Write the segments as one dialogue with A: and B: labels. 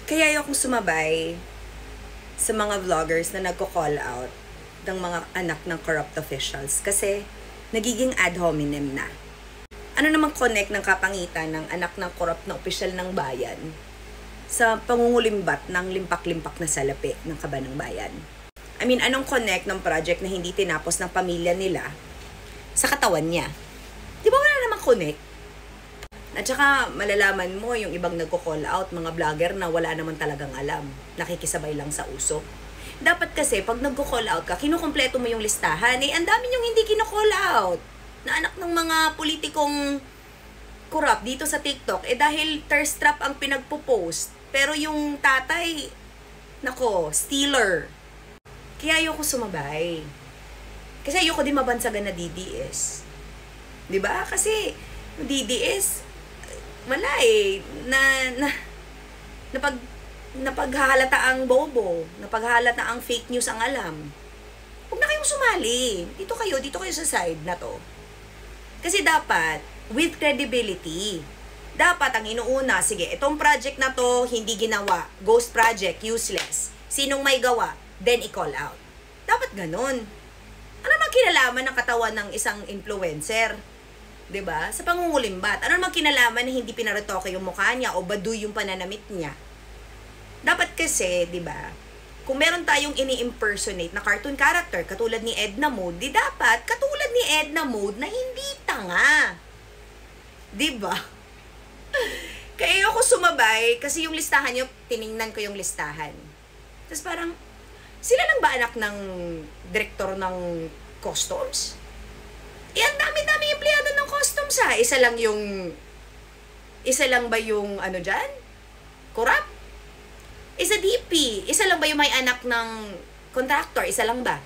A: Kaya ayokong sumabay sa mga vloggers na nagko-call out ng mga anak ng corrupt officials kasi nagiging ad hominem na. Ano namang connect ng kapangitan ng anak ng corrupt na opisyal ng bayan sa pangungulimbat ng limpak-limpak na salapi ng kabanang bayan? I mean, anong connect ng project na hindi tinapos ng pamilya nila sa katawan niya? Di ba wala namang connect? At saka malalaman mo yung ibang nagko-call out, mga vlogger na wala naman talagang alam. Nakikisabay lang sa uso. Dapat kasi pag nagko-call out ka, kinukumpleto mo yung listahan. Eh, ang dami yung hindi kino-call out na anak ng mga politikong corrupt dito sa TikTok. Eh dahil thirst trap ang pinagpo-post. Pero yung tatay, nako, stealer. Kaya ayoko sumabay. Kasi ayoko din mabansagan na DDS. Diba? Kasi DDS, wala eh, napaghalata ang bobo, napaghalata ang fake news ang alam. Huwag na kayong sumali. Dito kayo sa side na to. Kasi dapat, with credibility, dapat ang inuuna, sige, itong project na to, hindi ginawa, ghost project, useless. Sinong may gawa, then i-call out. Dapat ganun. Ano naman kinalaman ng katawan ng isang influencer? 'Di ba? Sa pangungulimbat. Ano naman kinalaman na hindi pinaretoke yung mukha niya o baduy yung pananamit niya? Dapat kasi, 'di ba? Kung meron tayong ini-impersonate na cartoon character katulad ni Edna Mode, di dapat katulad ni Edna Mode na hindi tanga. 'Di ba? Kaya ako sumabay kasi yung listahan niyo, tiningnan ko yung listahan. Tapos parang sila lang ba anak ng direktor ng customs? Eh, ang dami-dami empleyado ng customs ha. Isa lang ba yung ano dyan? Corrupt? Isa DP. Isa lang ba yung may anak ng contractor? Isa lang ba?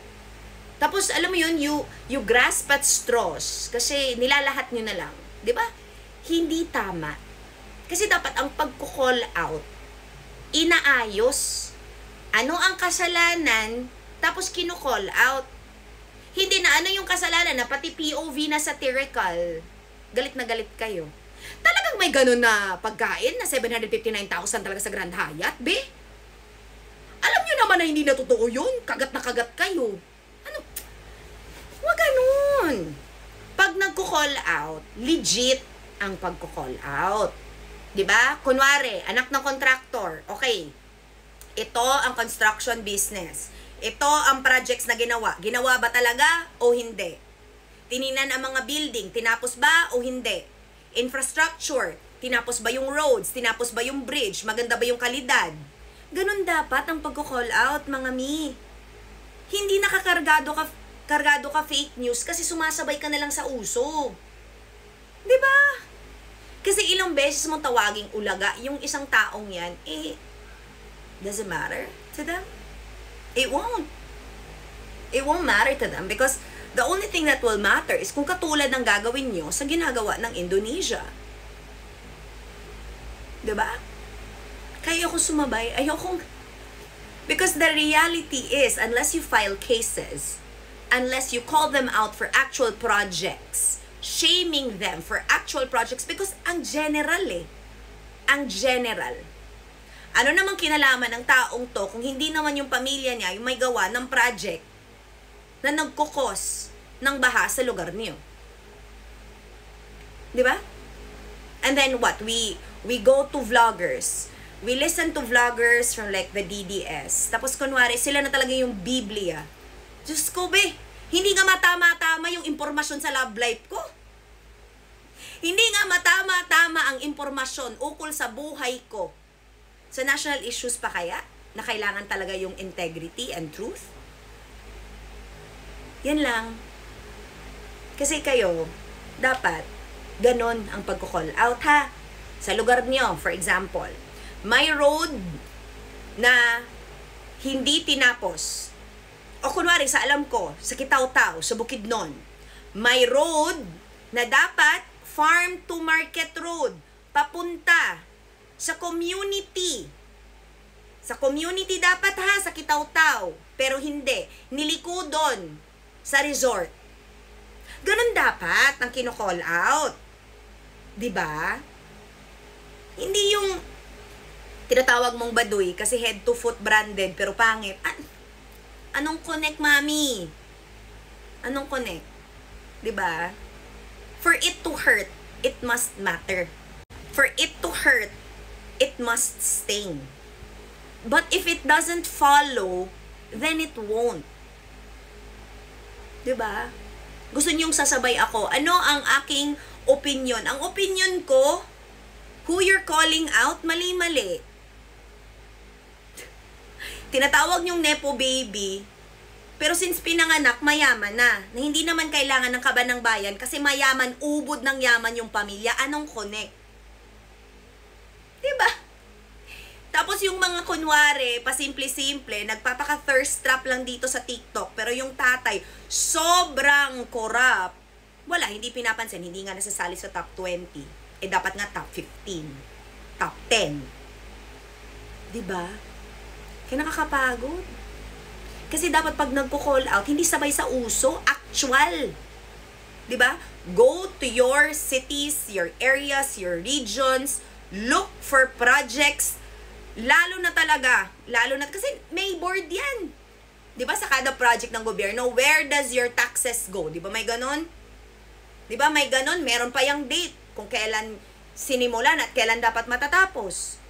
A: Tapos, alam mo yun, you grasp at straws. Kasi nilalahat nyo na lang. Di ba? Hindi tama. Kasi dapat ang pagko-call out, inaayos. Ano ang kasalanan, tapos kino-call out. Hindi na ano yung kasalanan na pati POV na satirical. Galit na galit kayo. Talagang may ganun na pagkain na 759,000 talaga sa Grand Hyatt, be? Alam nyo naman na hindi na totoo yun. Kagat na kagat kayo. Ano? Huwag ganun. Pag nagko-call out, legit ang pagko-call out. Diba? Kunwari, anak ng contractor. Okay. Ito ang construction business. Ito ang projects na ginawa. Ginawa ba talaga o hindi? Tiningnan ang mga building, tinapos ba o hindi? Infrastructure, tinapos ba yung roads? Tinapos ba yung bridge? Maganda ba yung kalidad? Ganun dapat ang pagko-call out, mga mi. Hindi kargado ka fake news kasi sumasabay ka na lang sa uso. 'Di ba? Kasi ilang beses mong tawaging ulaga yung isang taong yan, eh, doesn't matter to them. It won't. It won't matter to them because the only thing that will matter is kung katulad ng gagawin nyo sa ginagawa ng Indonesia. Diba? Kaya ayoko sumabay. Because the reality is, unless you file cases, unless you call them out for actual projects, shaming them for actual projects, because ang general. Ano namang kinalaman ng taong to kung hindi naman yung pamilya niya yung may gawa ng project na nagkukos ng baha sa lugar niyo? Di ba? And then what? We go to vloggers. We listen to vloggers from like the DDS. Tapos kunwari, sila na talaga yung Biblia. Diyos ko, be, hindi nga matama-tama yung impormasyon sa love life ko. Hindi nga matama-tama ang impormasyon ukol sa buhay ko. Sa national issues pa kaya, na kailangan talaga yung integrity and truth? Yan lang. Kasi kayo, dapat, ganon ang pagko-call out ha. Sa lugar niyo, for example, may road na hindi tinapos. O kunwari, sa alam ko, sa Kitaw-Taw, sa Bukidnon, may road na dapat farm to market road, papunta sa community. Sa community dapat ha, sa Kitaw-Taw. Pero hindi. Niliko doon sa resort. Ganun dapat ang kino-call out. 'Di ba? Hindi yung tinatawag mong baduy kasi head to foot branded pero pangit. Anong connect, mami? Anong connect? 'Di ba? For it to hurt, it must matter. For it to hurt, it must sting. But if it doesn't follow, then it won't. 'Di ba? Gusto niyong sasabay ako. Ano ang aking opinion? Ang opinion ko, who you're calling out, mali-mali. Tinatawag niyong nepo baby, pero since pinanganak, mayaman na hindi naman kailangan ng kaba ng bayan kasi mayaman, ubod ng yaman yung pamilya. Anong connect? Diba? Tapos yung mga kunwari, pasimple-simple, nagpapaka-thirst trap lang dito sa TikTok, pero yung tatay, sobrang corrupt. Wala, hindi pinapansin, hindi nga nasasali sa top 20. Dapat nga top 15, top 10. Diba? Kaya nakakapagod. Kasi dapat pag nagko-call out, hindi sabay sa uso, actual. 'Di ba? Go to your cities, your areas, your regions, look for projects, lalo na kasi may board 'yan. 'Di ba sa kada project ng gobyerno, where does your taxes go? 'Di ba may ganon? 'Di ba may ganon, meron pa yung date kung kailan sinimulan at kailan dapat matatapos.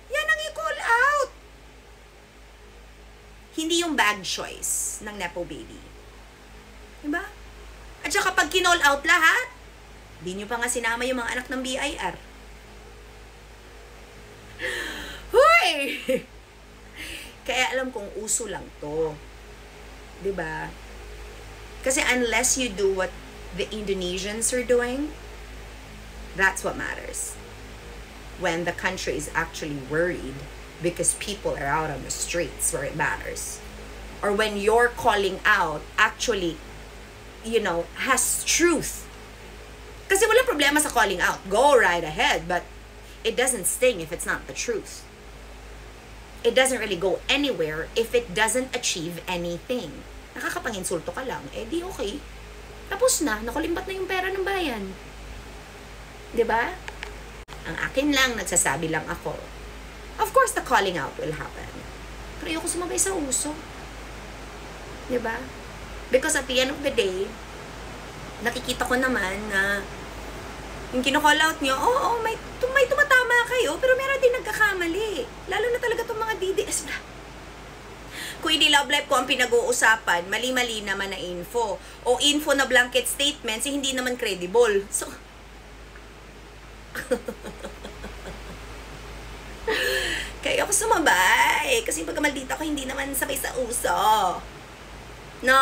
A: Yan ang i-call out. Hindi yung bad choice ng nepo baby. Diba? At saka pag kinall out lahat, di nyo pa nga sinama yung mga anak ng BIR. Hoy! Kaya alam kong uso lang to. Diba? Kasi unless you do what the Indonesians are doing, that's what matters. When the country is actually worried because people are out on the streets where it matters. Or when you're calling out actually, has truth. Kasi walang problema sa calling out. Go right ahead, but it doesn't sting if it's not the truth. It doesn't really go anywhere if it doesn't achieve anything. Nakakapang-insulto ka lang, di okay. Tapos na, nakulimbat na yung pera ng bayan. 'Di ba? Ang akin lang, nagsasabi lang ako. Of course, the calling out will happen. Pero ayoko sumabay sa uso. Diba? Because at the end of the day, nakikita ko naman na yung kino-call out nyo, may tumatama kayo, pero meron din nagkakamali. Lalo na talaga itong mga DDS na. Kung hindi love life ko ang pinag-uusapan, mali-mali naman na info. O info na blanket statements, hindi naman credible. So, kaya ako sumabay. Kasi pagka maldita ko, hindi naman sabay sa uso. No.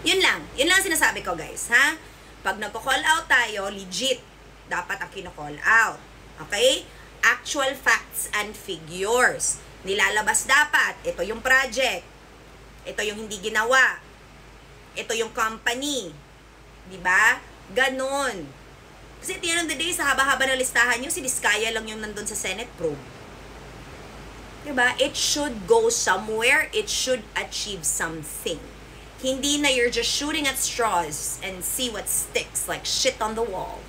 A: Yun lang sinasabi ko, guys. Ha? Pag nagko-call out tayo, legit. Dapat ang kino-call out. Okay? Actual facts and figures. Nilalabas dapat. Ito yung project. Ito yung hindi ginawa. Ito yung company. Diba? Ganon. Kasi at the end of the day, sa haba-haba na listahan nyo, si Diskaya lang yung nandun sa Senate probe. Diba? It should go somewhere. It should achieve something. Hindi na you're just shooting at straws and see what sticks like shit on the wall.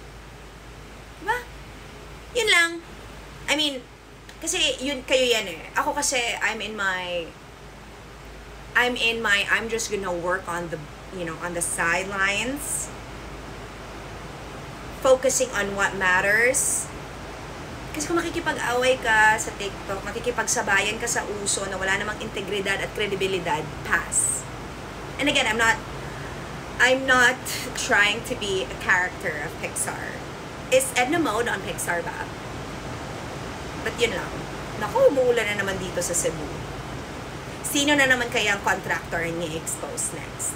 A: Diba? Yun lang. I mean, kasi yun kayo yan eh. Ako kasi, I'm just gonna work on the, on the sidelines. Focusing on what matters. Kasi kung makikipag-away ka sa TikTok, makikipagsabayan ka sa uso na wala namang integridad at kredibilidad, pass. And again, I'm not trying to be a character of Pixar. Is Edna Mode on Pixar ba? But yun lang. Naku, umuulan na naman dito sa Cebu. Sino na naman kaya ang contractor ang i-expose next?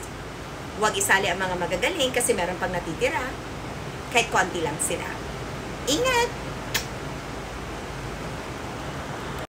A: Huwag isali ang mga magagaling kasi meron pang natitira. Kahit konti lang sila. Ingat!